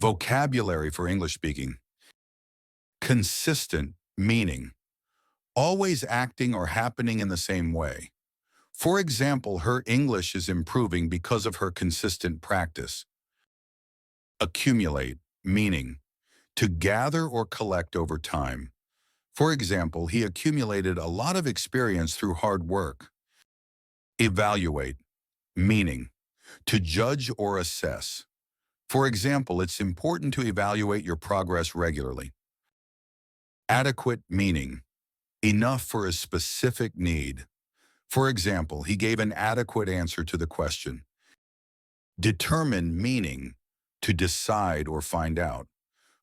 Vocabulary for English speaking. Consistent, meaning always acting or happening in the same way. For example, her English is improving because of her consistent practice. Accumulate, meaning to gather or collect over time. For example, he accumulated a lot of experience through hard work. Evaluate, meaning to judge or assess. For example, it's important to evaluate your progress regularly. Adequate, meaning enough for a specific need. For example, he gave an adequate answer to the question. Determine, meaning to decide or find out.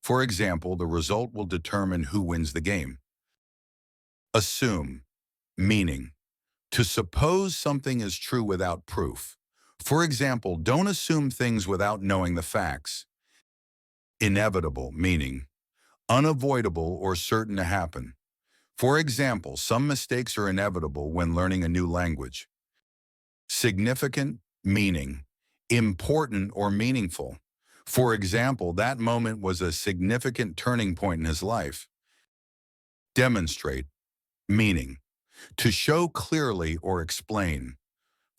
For example, the result will determine who wins the game. Assume, meaning to suppose something is true without proof. For example, don't assume things without knowing the facts. Inevitable, meaning unavoidable or certain to happen. For example, some mistakes are inevitable when learning a new language. Significant, meaning important or meaningful. For example, that moment was a significant turning point in his life. Demonstrate, meaning to show clearly or explain.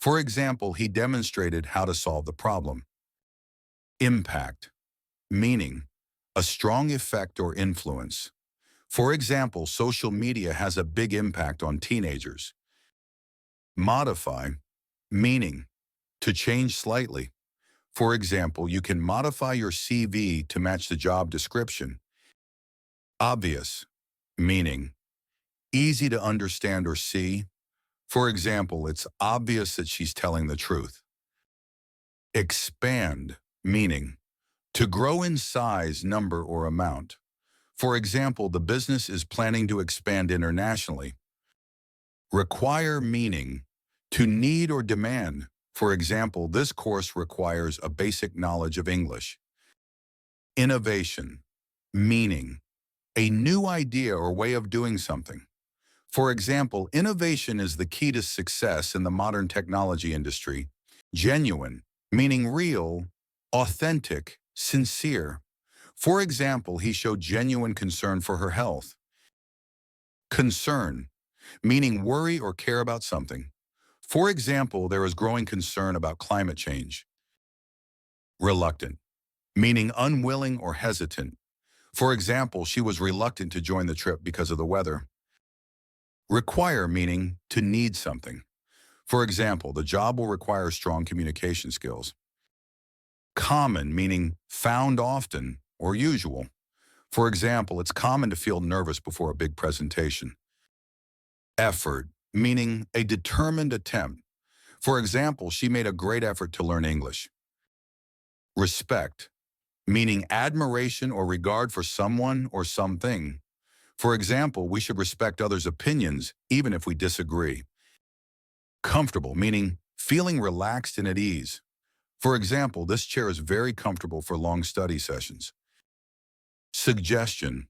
For example, he demonstrated how to solve the problem. Impact, meaning a strong effect or influence. For example, social media has a big impact on teenagers. Modify, meaning to change slightly. For example, you can modify your CV to match the job description. Obvious, meaning easy to understand or see. For example, it's obvious that she's telling the truth. Expand, meaning to grow in size, number, or amount. For example, the business is planning to expand internationally. Require, meaning to need or demand. For example, this course requires a basic knowledge of English. Innovation, meaning a new idea or way of doing something. For example, innovation is the key to success in the modern technology industry. Genuine, meaning real, authentic, sincere. For example, he showed genuine concern for her health. Concern, meaning worry or care about something. For example, there is growing concern about climate change. Reluctant, meaning unwilling or hesitant. For example, she was reluctant to join the trip because of the weather. Require, meaning to need something. For example, the job will require strong communication skills. Common, meaning found often or usual. For example, it's common to feel nervous before a big presentation. Effort, meaning a determined attempt. For example, she made a great effort to learn English. Respect, meaning admiration or regard for someone or something. For example, we should respect others' opinions even if we disagree. Comfortable, meaning feeling relaxed and at ease. For example, this chair is very comfortable for long study sessions. Suggestion,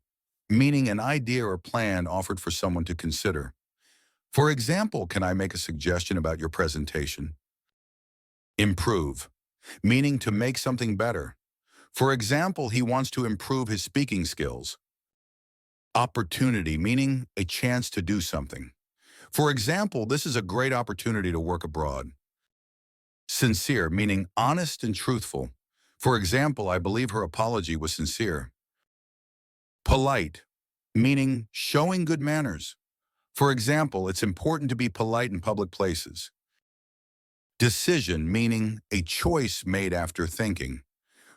meaning an idea or plan offered for someone to consider. For example, can I make a suggestion about your presentation? Improve, meaning to make something better. For example, he wants to improve his speaking skills. Opportunity, meaning a chance to do something. For example, this is a great opportunity to work abroad. Sincere, meaning honest and truthful. For example, I believe her apology was sincere. Polite, meaning showing good manners. For example, it's important to be polite in public places. Decision, meaning a choice made after thinking.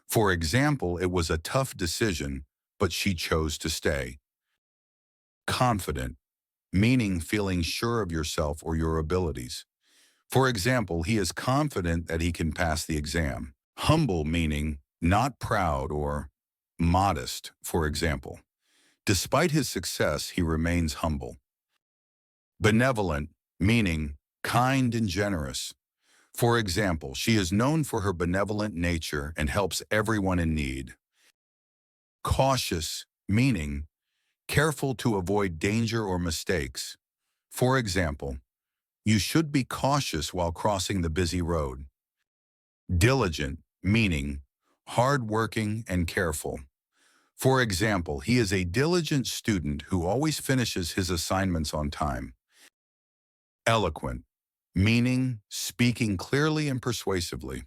For example, it was a tough decision, but she chose to stay. Confident, meaning feeling sure of yourself or your abilities. For example, he is confident that he can pass the exam. Humble, meaning not proud or modest, for example. Despite his success, he remains humble. Benevolent, meaning kind and generous. For example, she is known for her benevolent nature and helps everyone in need. Cautious, meaning careful to avoid danger or mistakes. For example, you should be cautious while crossing the busy road. Diligent, meaning hardworking, and careful. For example, he is a diligent student who always finishes his assignments on time. Eloquent, meaning speaking clearly and persuasively.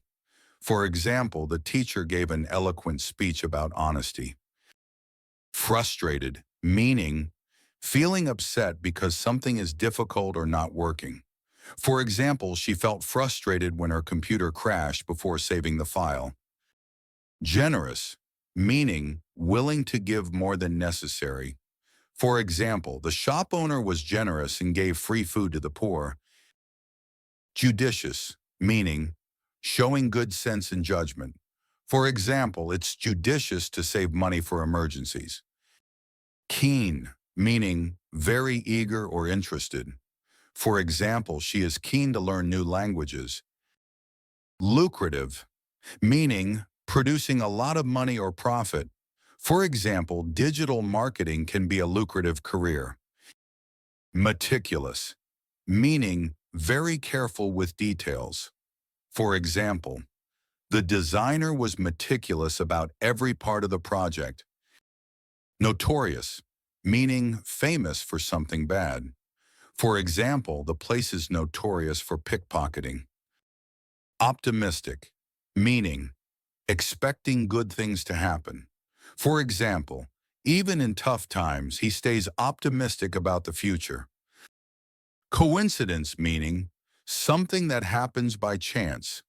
For example, the teacher gave an eloquent speech about honesty. Frustrated, meaning feeling upset because something is difficult or not working. For example, she felt frustrated when her computer crashed before saving the file. Generous, meaning willing to give more than necessary. For example, the shop owner was generous and gave free food to the poor. Judicious, meaning showing good sense and judgment. For example, it's judicious to save money for emergencies. Keen, meaning very eager or interested. For example, she is keen to learn new languages. Lucrative, meaning producing a lot of money or profit. For example, digital marketing can be a lucrative career. Meticulous, meaning very careful with details. For example, the designer was meticulous about every part of the project. Notorious, meaning famous for something bad. For example, the place is notorious for pickpocketing. Optimistic, meaning expecting good things to happen. For example, even in tough times, he stays optimistic about the future. Coincidence, meaning something that happens by chance.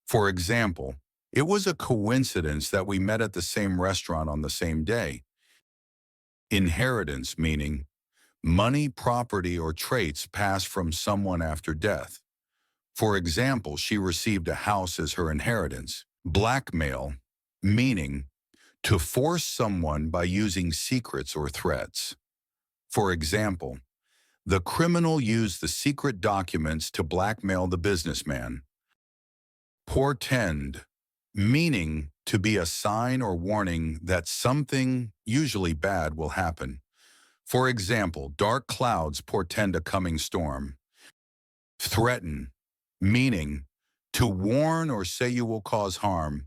For example, it was a coincidence that we met at the same restaurant on the same day. Inheritance, meaning money, property, or traits passed from someone after death. For example, she received a house as her inheritance. Blackmail, meaning to force someone by using secrets or threats. For example, the criminal used the secret documents to blackmail the businessman. Portend, meaning to be a sign or warning that something, usually bad, will happen. For example, dark clouds portend a coming storm. Threaten, meaning to warn or say you will cause harm.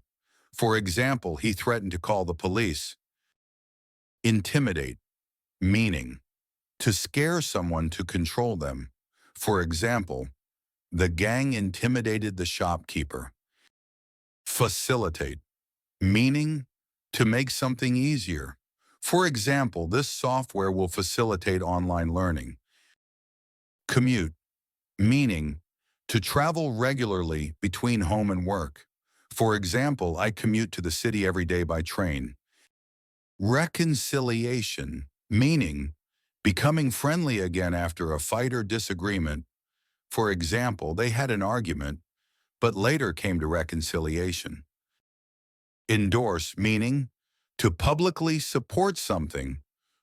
For example, he threatened to call the police. Intimidate, meaning to scare someone to control them. For example, the gang intimidated the shopkeeper. Facilitate, meaning to make something easier. For example, this software will facilitate online learning. Commute, meaning to travel regularly between home and work. For example, I commute to the city every day by train. Reconciliation, meaning becoming friendly again after a fight or disagreement. For example, they had an argument, but later came to reconciliation. Endorse, meaning to publicly support something.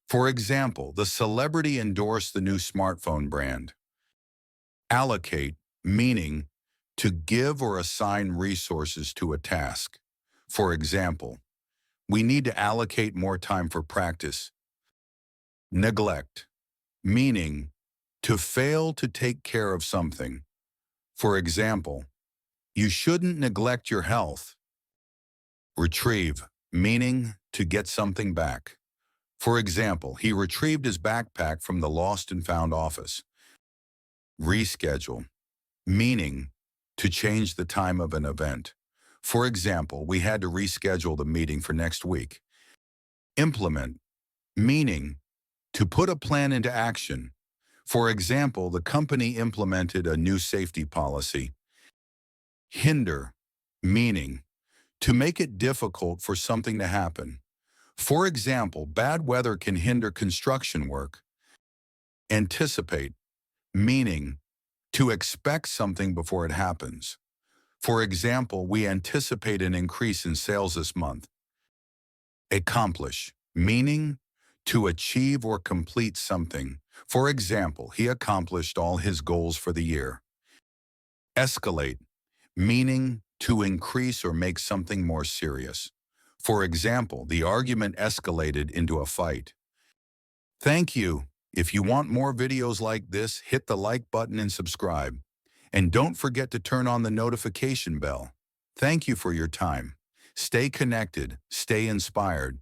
For example, the celebrity endorsed the new smartphone brand. Allocate, meaning to give or assign resources to a task. For example, we need to allocate more time for practice. Neglect, meaning to fail to take care of something. For example, you shouldn't neglect your health. Retrieve, meaning to get something back. For example, he retrieved his backpack from the lost and found office. Reschedule, meaning to change the time of an event. For example, we had to reschedule the meeting for next week. Implement, meaning to put a plan into action. For example, the company implemented a new safety policy. Hinder, meaning to make it difficult for something to happen. For example, bad weather can hinder construction work. Anticipate, meaning to expect something before it happens. For example, we anticipate an increase in sales this month. Accomplish, meaning to achieve or complete something. For example, he accomplished all his goals for the year. Escalate, meaning to increase or make something more serious. For example, the argument escalated into a fight. Thank you. If you want more videos like this, hit the like button and subscribe. And don't forget to turn on the notification bell. Thank you for your time. Stay connected, stay inspired,